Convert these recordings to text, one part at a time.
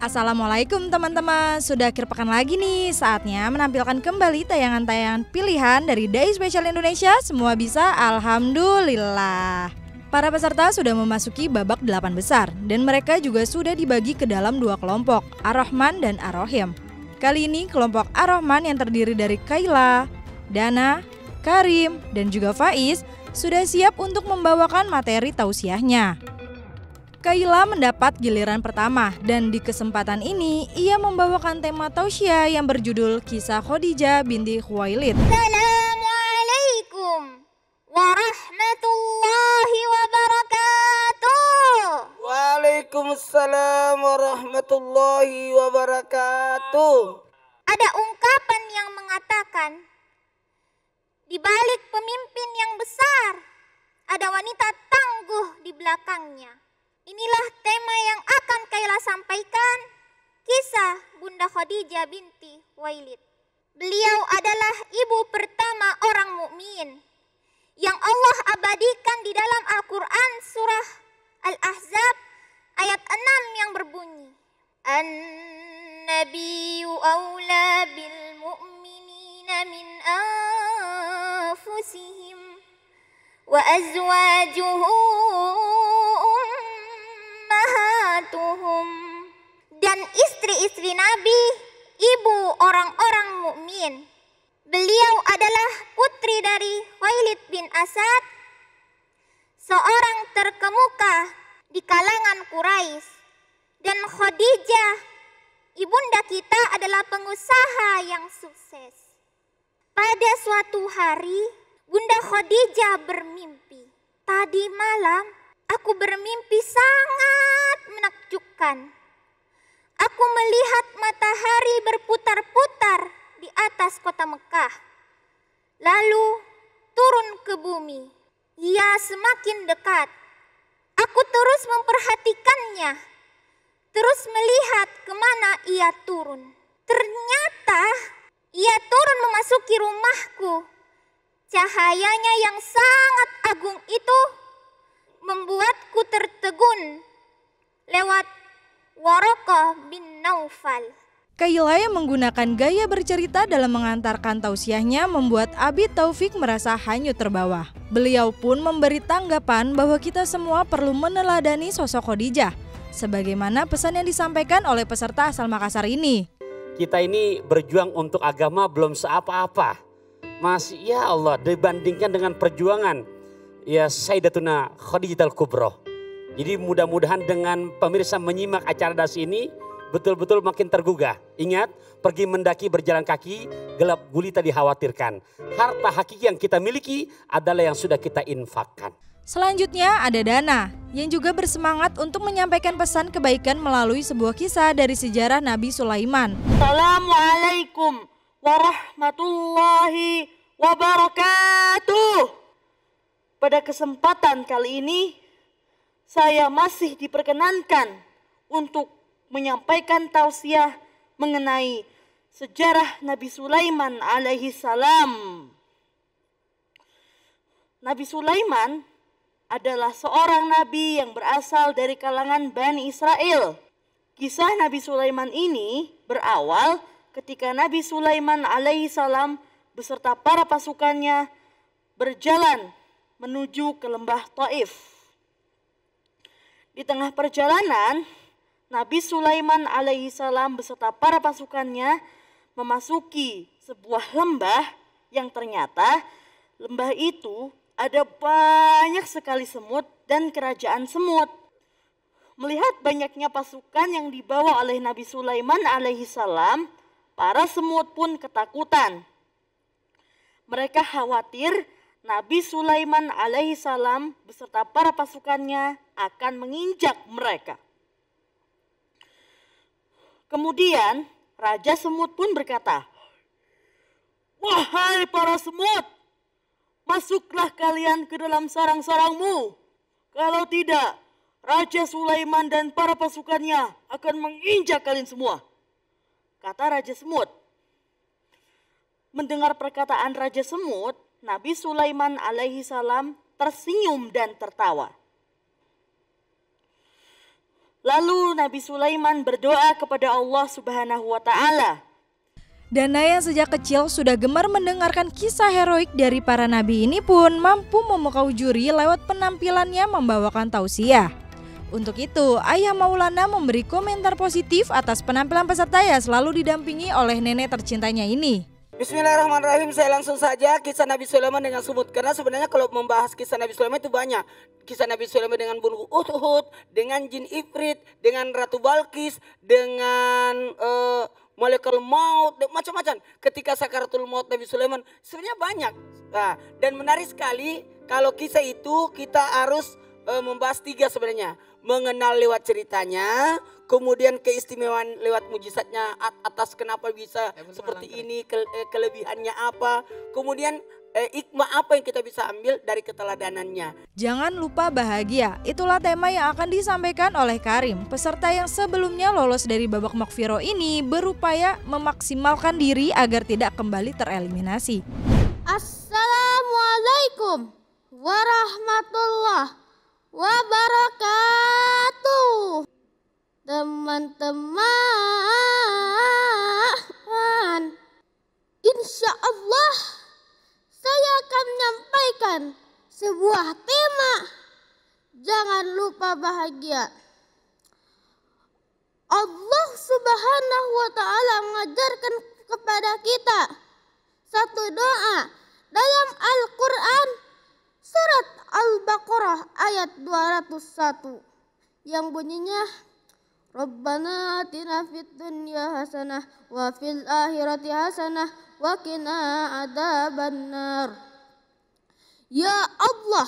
Assalamualaikum teman-teman, sudah akhir pekan lagi nih, saatnya menampilkan kembali tayangan-tayangan pilihan dari Dai Spesial Indonesia. Semua bisa, alhamdulillah. Para peserta sudah memasuki babak 8 besar dan mereka juga sudah dibagi ke dalam 2 kelompok, Ar-Rahman dan Ar-Rahim. Kali ini kelompok Ar-Rahman yang terdiri dari Kaila, Dana, Karim, dan juga Faiz sudah siap untuk membawakan materi tausiahnya. Kaila mendapat giliran pertama dan di kesempatan ini ia membawakan tema tausiah yang berjudul Kisah Khadijah binti Khuwailid. Assalamualaikum warahmatullahi wabarakatuh. Waalaikumsalam warahmatullahi wabarakatuh. Ada ungkapan yang mengatakan, di balik pemimpin yang besar, ada wanita tangguh di belakangnya. Inilah tema yang akan Kaila sampaikan, kisah Bunda Khadijah binti Khuwailid. Beliau adalah ibu pertama orang mukmin yang Allah abadikan di dalam Al-Quran surah Al-Ahzab ayat 6 yang berbunyi, An-Nabiyyu awla bil mu'minina min anfusihim wa azwajuhu dan istri-istri Nabi, ibu orang-orang mukmin. Beliau adalah putri dari Khuwailid bin Asad, seorang terkemuka di kalangan Quraisy. Dan Khadijah, ibunda kita, adalah pengusaha yang sukses. Pada suatu hari, Bunda Khadijah bermimpi. Tadi malam, aku bermimpi sangat menakjubkan. Aku melihat matahari berputar-putar di atas kota Mekah, lalu turun ke bumi. Ia semakin dekat. Aku terus memperhatikannya, terus melihat kemana ia turun. Ternyata ia turun memasuki rumahku. Cahayanya yang sangat agung itu membuatku tertegun lewat Waraqah bin Naufal. Kaila yang menggunakan gaya bercerita dalam mengantarkan tausiahnya membuat Abi Taufik merasa hanyut terbawa. Beliau pun memberi tanggapan bahwa kita semua perlu meneladani sosok Khadijah, sebagaimana pesan yang disampaikan oleh peserta asal Makassar ini. Kita ini berjuang untuk agama belum seapa-apa. Masih ya Allah dibandingkan dengan perjuangan ya Sayyidatuna Khadijah al-Kubra. Jadi mudah-mudahan dengan pemirsa menyimak acara das ini betul-betul makin tergugah. Ingat, pergi mendaki berjalan kaki, gelap gulita dikhawatirkan. Harta hakiki yang kita miliki adalah yang sudah kita infakkan. Selanjutnya ada Dana yang juga bersemangat untuk menyampaikan pesan kebaikan melalui sebuah kisah dari sejarah Nabi Sulaiman. Assalamualaikum warahmatullahi wabarakatuh. Pada kesempatan kali ini, saya masih diperkenankan untuk menyampaikan tausiah mengenai sejarah Nabi Sulaiman alaihi salam. Nabi Sulaiman adalah seorang nabi yang berasal dari kalangan Bani Israel. Kisah Nabi Sulaiman ini berawal ketika Nabi Sulaiman alaihi salam beserta para pasukannya berjalan menuju ke lembah Taif. Di tengah perjalanan, Nabi Sulaiman alaihi salam beserta para pasukannya memasuki sebuah lembah yang ternyata lembah itu ada banyak sekali semut dan kerajaan semut. Melihat banyaknya pasukan yang dibawa oleh Nabi Sulaiman alaihi salam, para semut pun ketakutan. Mereka khawatir Nabi Sulaiman alaihi salam beserta para pasukannya akan menginjak mereka. Kemudian Raja Semut pun berkata, "Wahai para semut, masuklah kalian ke dalam sarang-sarangmu. Kalau tidak, Raja Sulaiman dan para pasukannya akan menginjak kalian semua," kata Raja Semut. Mendengar perkataan Raja Semut, Nabi Sulaiman alaihi salam tersenyum dan tertawa. Lalu Nabi Sulaiman berdoa kepada Allah Subhanahu wa Ta'ala. Dana yang sejak kecil sudah gemar mendengarkan kisah heroik dari para nabi ini pun mampu memukau juri lewat penampilannya membawakan tausiah. Untuk itu, Ayah Maulana memberi komentar positif atas penampilan peserta yang selalu didampingi oleh nenek tercintanya ini. Bismillahirrahmanirrahim, saya langsung saja kisah Nabi Sulaiman dengan Sumut. Karena sebenarnya kalau membahas kisah Nabi Sulaiman itu banyak. Kisah Nabi Sulaiman dengan burung Uhud, dengan jin Ifrit, dengan Ratu Balkis, dengan malaikat maut, macam-macam. Ketika sakaratul maut Nabi Sulaiman sebenarnya banyak. Nah, dan menarik sekali kalau kisah itu kita harus membahas 3 sebenarnya. Mengenal lewat ceritanya, kemudian keistimewaan lewat mujizatnya atas kenapa bisa seperti ini, kelebihannya apa, kemudian hikmah apa yang kita bisa ambil dari keteladanannya. Jangan lupa bahagia, itulah tema yang akan disampaikan oleh Karim. Peserta yang sebelumnya lolos dari babak makfiro ini berupaya memaksimalkan diri agar tidak kembali tereliminasi. Assalamualaikum warahmatullahi wabarakatuh. Teman-teman, insya Allah saya akan menyampaikan sebuah tema. Jangan lupa bahagia. Allah Subhanahu wa Ta'ala mengajarkan kepada kita satu doa dalam Al-Quran, surat Al-Baqarah ayat 201 yang bunyinya Rabbana atina fid dunya hasanah wa fil akhirati hasanah wa qina adzabannar. Ya Allah,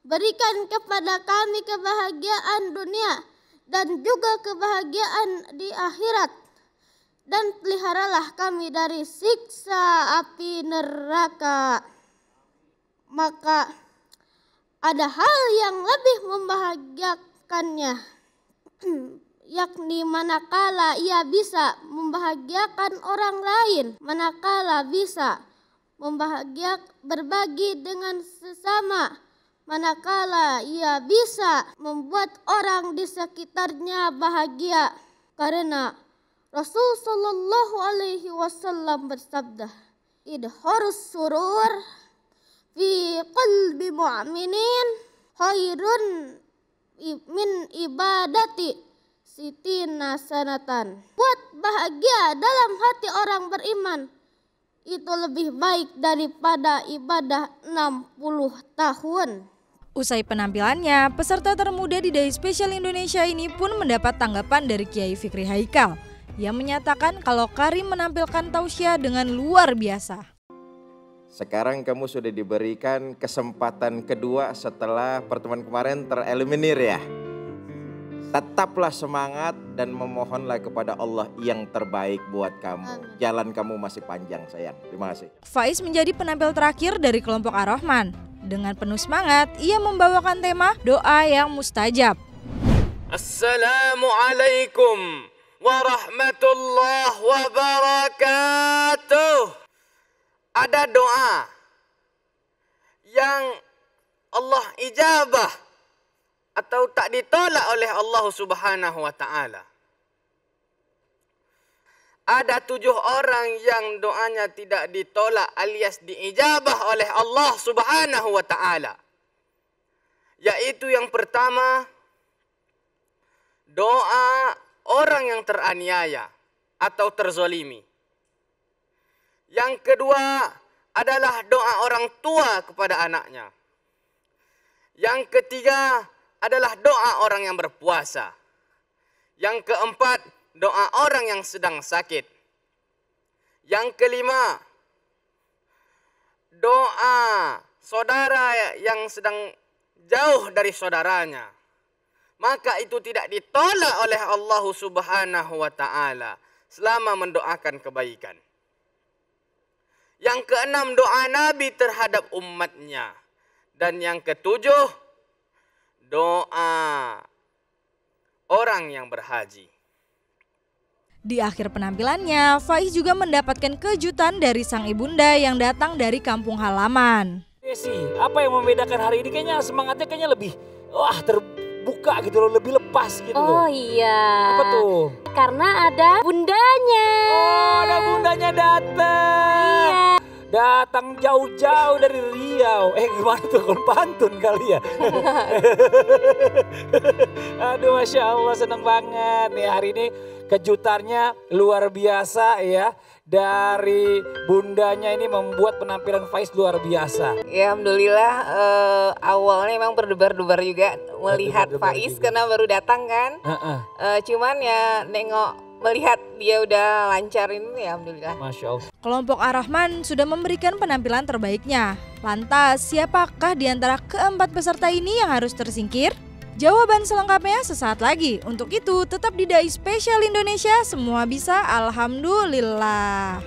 berikan kepada kami kebahagiaan dunia dan juga kebahagiaan di akhirat, dan peliharalah kami dari siksa api neraka. Maka ada hal yang lebih membahagiakannya, yakni manakala ia bisa membahagiakan orang lain, manakala bisa berbagi dengan sesama, manakala ia bisa membuat orang di sekitarnya bahagia. Karena Rasul sallallahu alaihi wasallam bersabda, idharus surur fi qalbi mu'minin khairun min ibadati sitina sanatan. Buat bahagia dalam hati orang beriman itu lebih baik daripada ibadah 60 tahun. Usai penampilannya, peserta termuda di Dai Spesial Indonesia ini pun mendapat tanggapan dari Kiai Fikri Haikal yang menyatakan kalau Karim menampilkan tausiah dengan luar biasa. Sekarang kamu sudah diberikan kesempatan kedua setelah pertemuan kemarin tereliminir ya. Tetaplah semangat dan memohonlah kepada Allah yang terbaik buat kamu. Jalan kamu masih panjang sayang. Terima kasih. Faiz menjadi penampil terakhir dari kelompok Ar-Rahman. Dengan penuh semangat, ia membawakan tema doa yang mustajab. Assalamualaikum warahmatullahi wabarakatuh. Ada doa yang Allah ijabah atau tak ditolak oleh Allah Subhanahu wa Ta'ala. Ada 7 orang yang doanya tidak ditolak alias diijabah oleh Allah Subhanahu wa Ta'ala. Yaitu yang pertama, doa orang yang teraniaya atau terzolimi. Yang kedua adalah doa orang tua kepada anaknya. Yang ketiga adalah doa orang yang berpuasa. Yang keempat, doa orang yang sedang sakit. Yang kelima, doa saudara yang sedang jauh dari saudaranya. Maka itu tidak ditolak oleh Allah Subhanahu wa Ta'ala selama mendoakan kebaikan. Yang keenam, doa Nabi terhadap umatnya. Dan yang ketujuh, doa orang yang berhaji. Di akhir penampilannya, Faiz juga mendapatkan kejutan dari sang ibunda yang datang dari kampung halaman. Apa yang membedakan hari ini? Kayaknya semangatnya lebih terbuka gitu loh, lebih lepas gitu Oh loh. iya. Apa tuh? Karena ada bundanya. Oh, ada bundanya datang. Iya. Datang jauh-jauh dari Riau. Gimana tuh, kon pantun kali ya? Aduh, Masya Allah, seneng banget nih hari ini. Kejutannya luar biasa ya. Dari bundanya ini membuat penampilan Faiz luar biasa. Ya alhamdulillah awalnya memang berdebar-debar juga melihat Berdebar-debar Faiz juga. karena baru datang kan. Cuman ya melihat dia udah lancar ini ya alhamdulillah. Masya Allah. Kelompok Ar-Rahman sudah memberikan penampilan terbaiknya. Lantas, siapakah di antara keempat peserta ini yang harus tersingkir? Jawaban selengkapnya sesaat lagi. Untuk itu, tetap di Dai Spesial Indonesia, semua bisa, alhamdulillah.